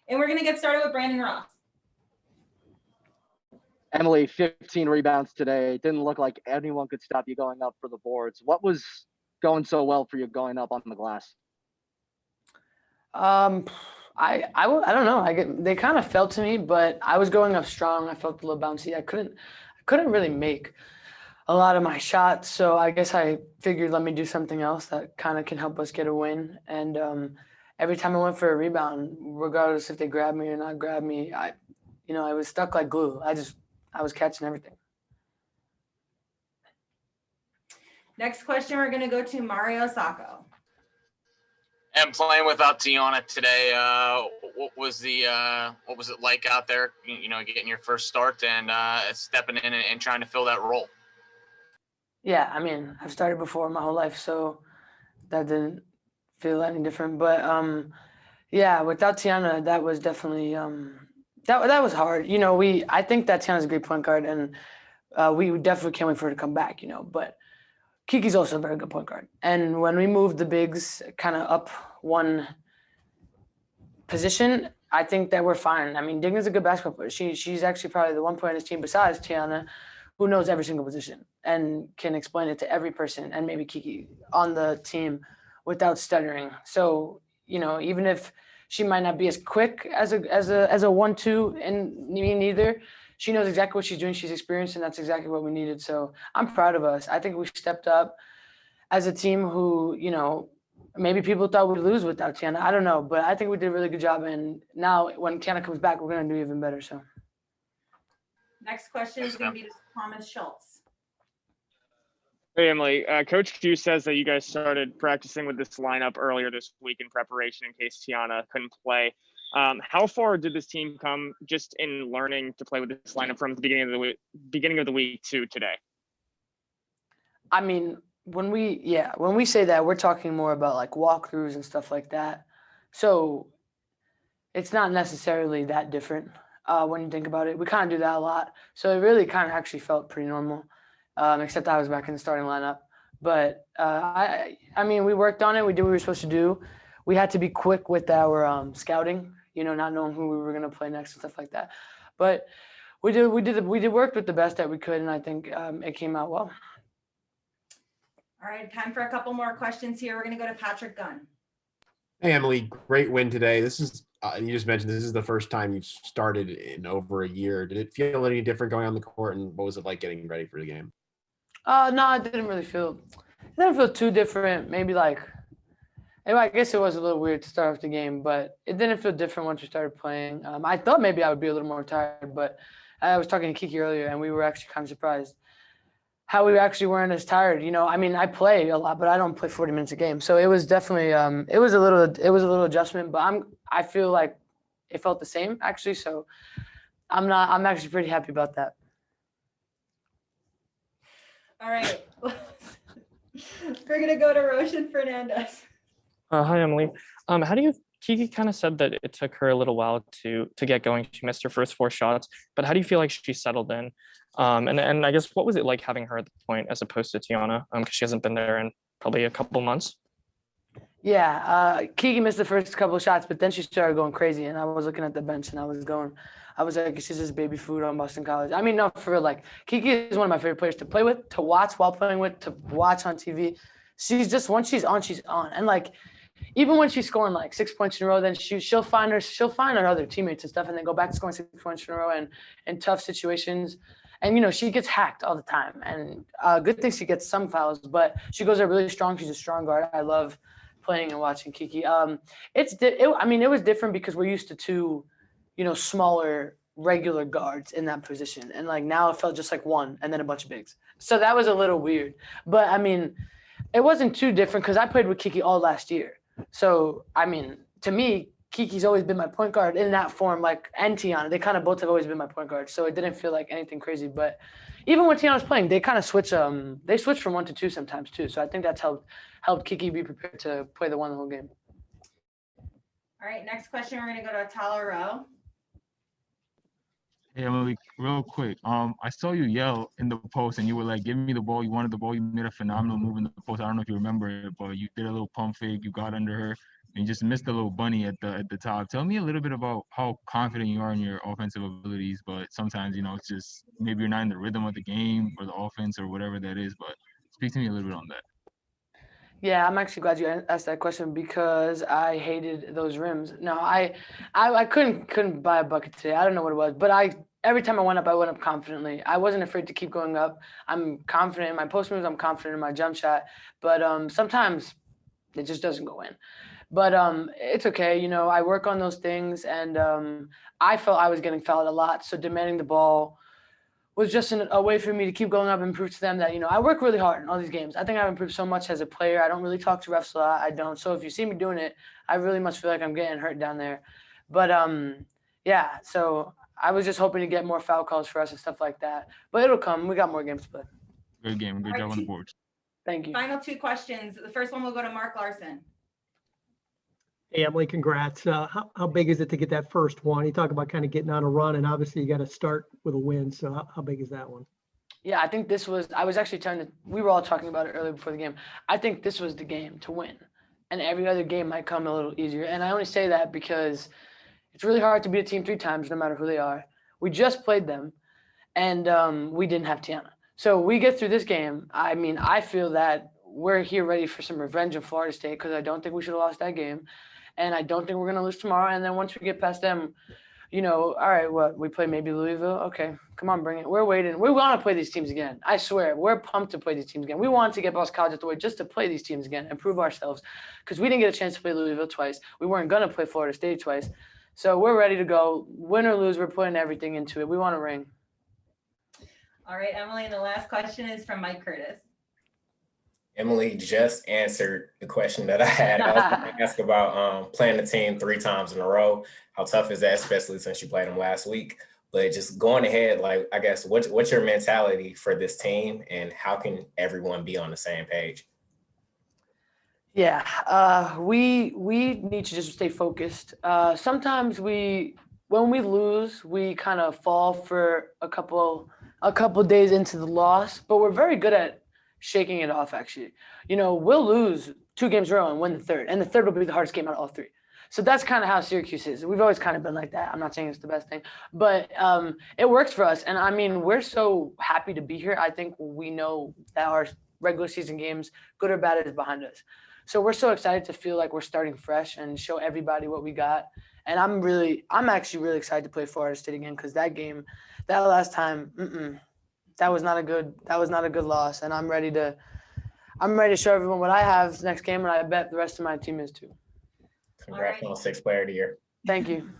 And we're going to get started with Brandon Ross. Emily, 15 rebounds today. Didn't look like anyone could stop you going up for the boards. What was going so well for you going up on the glass? I don't know. They kind of fell to me, but I was going up strong. I felt a little bouncy. I couldn't really make a lot of my shots, so I guess I figured let me do something else that kind of can help us get a win. And every time I went for a rebound, regardless if they grabbed me or not grabbed me, I was stuck like glue. I was catching everything. Next question, we're going to go to Mario Sacco. And playing without Tiana today, what was it like out there? Getting your first start and stepping in and trying to fill that role. Yeah, I mean, I've started before my whole life, so that didn't feel any different. But yeah, without Tiana, that was definitely that was hard. I think that Tiana's a great point guard, and we definitely can't wait for her to come back. But Kiki's also a very good point guard. And when we moved the bigs kind of up one position, I think that we're fine. I mean, Digna's a good basketball player. She's actually probably the one player in this team besides Tiana who knows every single position and can explain it to every person and maybe Kiki on the team without stuttering. So, even if she might not be as quick as a 1-2 and me neither, she knows exactly what she's doing. She's experienced, and that's exactly what we needed. So I'm proud of us. I think we stepped up as a team who, maybe people thought we'd lose without Tiana. I don't know, but I think we did a really good job. And now when Tiana comes back, we're going to do even better. So. Next question is going to be to Thomas Schultz. Hey, Emily. Coach Q says that you guys started practicing with this lineup earlier this week in preparation in case Tiana couldn't play. How far did this team come just in learning to play with this lineup from the beginning of the week to today? I mean, when we say that, we're talking more about like walkthroughs and stuff like that. So it's not necessarily that different when you think about it. We kind of do that a lot. So it really kind of actually felt pretty normal, except I was back in the starting lineup. But I mean, we worked on it. We did what we were supposed to do. We had to be quick with our scouting, not knowing who we were going to play next and stuff like that. But we worked with the best that we could, and I think it came out well. All right, time for a couple more questions here. We're going to go to Patrick Gunn. Hey, Emily, great win today. This is you just mentioned this is the first time you've started in over a year. Did it feel any different going on the court, and what was it like getting ready for the game? No, it didn't feel too different. Maybe I guess it was a little weird to start off the game, but it didn't feel different once we started playing. I thought maybe I would be a little more tired, but I was talking to Kiki earlier, and we were actually kind of surprised how we actually weren't as tired. I mean, I play a lot, but I don't play 40 minutes a game. So it was definitely it was a little adjustment, but I feel like it felt the same actually. So I'm actually pretty happy about that. All right. We're going to go to Roshan Fernandez. Hi, Emily. Kiki kind of said that it took her a little while to get going. She missed her first 4 shots, but how do you feel like she settled in? And I guess what was it like having her at the point as opposed to Tiana? Because she hasn't been there in probably a couple months. Yeah, Kiki missed the first couple of shots, but then she started going crazy, and I was looking at the bench, and I was like, she's just baby food on Boston College. I mean, no, for real, like, Kiki is one of my favorite players to play with, to watch while playing with, to watch on TV. She's just, once she's on, she's on. And, like, even when she's scoring, like, 6 points in a row, then she'll find her other teammates and stuff, and then go back to scoring 6 points in a row and in tough situations. And, she gets hacked all the time. And good thing she gets some fouls, but she goes there really strong. She's a strong guard. I love playing and watching Kiki. It was different because we're used to 2, smaller regular guards in that position. And like now it felt just like one and then a bunch of bigs. So that was a little weird. But I mean, it wasn't too different because I played with Kiki all last year. So, I mean, to me, Kiki's always been my point guard in that form, like, and Tiana. They kind of both have always been my point guard. So it didn't feel like anything crazy. But even when Tiana was playing, they kind of switch from 1 to 2 sometimes too. So I think that's helped Kiki be prepared to play the whole game. All right, next question, we're going to go to Tyler Rowe. Hey, Emily, real quick. I saw you yell in the post and you were like, give me the ball. You wanted the ball. You made a phenomenal move in the post. I don't know if you remember it, but you did a little pump fake. You got under her. and you just missed the little bunny at the top. Tell me a little bit about how confident you are in your offensive abilities, but sometimes, it's just maybe you're not in the rhythm of the game or the offense or whatever that is, but speak to me a little bit on that. Yeah, I'm actually glad you asked that question because I hated those rims. No, I couldn't buy a bucket today. I don't know what it was, but every time I went up confidently. I wasn't afraid to keep going up. I'm confident in my post moves. I'm confident in my jump shot, but sometimes it just doesn't go in. But it's okay. I work on those things, and I felt I was getting fouled a lot, so demanding the ball was just a way for me to keep going up and prove to them that, I work really hard in all these games. I think I've improved so much as a player. I don't really talk to refs a lot. I don't. So if you see me doing it, I really must feel like I'm getting hurt down there. But yeah, so I was just hoping to get more foul calls for us and stuff like that. But it'll come. We got more games to play. Good game. Good job on the board. Thank you. Final 2 questions. The first one will go to Mark Larson. Hey, Emily, congrats. How big is it to get that first one? You talk about kind of getting on a run, and obviously you got to start with a win. So how big is that one? Yeah, I think I was actually we were all talking about it earlier before the game. I think this was the game to win, and every other game might come a little easier. And I only say that because it's really hard to beat a team 3 times, no matter who they are. We just played them, and we didn't have Tiana. So we get through this game. I mean, I feel that we're here ready for some revenge in Florida State because I don't think we should have lost that game. And I don't think we're going to lose tomorrow. And then once we get past them, all right, we play maybe Louisville. Okay, come on, bring it. We're waiting. We want to play these teams again. I swear, we're pumped to play these teams again. We want to get Boston College at the way just to play these teams again and prove ourselves because we didn't get a chance to play Louisville twice. We weren't going to play Florida State twice. So we're ready to go. Win or lose, we're putting everything into it. We want to ring. All right, Emily, and the last question is from Mike Curtis. Emily just answered the question that I had. I was going to ask about playing the team 3 times in a row. How tough is that, especially since you played them last week? But just going ahead, I guess, what's your mentality for this team, and how can everyone be on the same page? Yeah, we need to just stay focused. Sometimes when we lose, we kind of fall for a couple days into the loss, but we're very good at shaking it off, actually. We'll lose 2 games in a row and win the third, and the third will be the hardest game out of all 3. So that's kind of how Syracuse is. We've always kind of been like that. I'm not saying it's the best thing, but it works for us. And I mean, we're so happy to be here. I think we know that our regular season games, good or bad, is behind us. So we're so excited to feel like we're starting fresh and show everybody what we got. And I'm actually really excited to play Florida State again because that game, that last time, that was not a good loss. And I'm ready to show everyone what I have next game, and I bet the rest of my team is too. Congrats on 6th Player of the Year. Thank you.